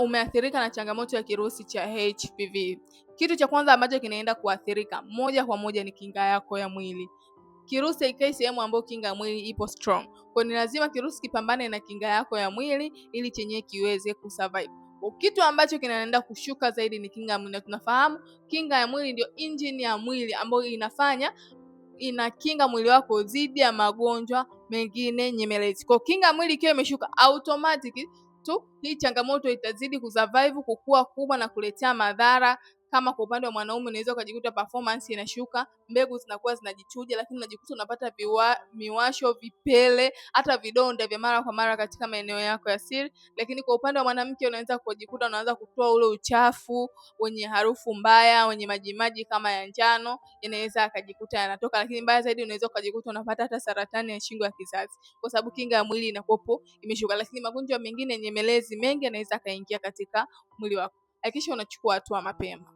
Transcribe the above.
Umeathirika na changamoto ya kirusi cha HPV. Kitu cha kwanza ambacho kinaenda kuathirika moja kwa moja ni kinga yako ya mwili. Kirusi haikai sehemu ambayo kinga ya mwili ipo strong. Kwa ni lazima kirusi kipambane na kinga yako ya mwili ili chenye kiweze kusurvive. Kitu ambacho kinaenda kushuka zaidi ni kinga ya mwili. Tunafahamu kinga ya mwili ndio engine ya mwili ambayo inakinga mwili wako dhidi ya magonjwa mengine nyemelezi. Kwa kinga ya mwili ikiwa imeshuka automatic hii changamoto itazidi kusurvive, kukua kubwa na kuletea madhara. Kama kwa upande wa mwanaume unaweza ukajikuta performance inashuka, mbegu zinakuwa zinajichuja, lakini unajikuta unapata miwasho, vipele, hata vidonda vya mara kwa mara katika maeneo yako ya siri. Lakini kwa upande wa mwanamke unaweza kujikuta unaanza kutoa ule uchafu wenye harufu mbaya, wenye majimaji kama ya njano, inaweza akajikuta yanatoka. Lakini mbaya zaidi unaweza ukajikuta unapata hata saratani ya shingo ya kizazi kwa sababu kinga ya mwili inakuwa imeshuka. Lakini magonjwa mengine nyemelezi mengi yanaweza kaingia katika mwili wako. Hakikisha unachukua hatua mapema.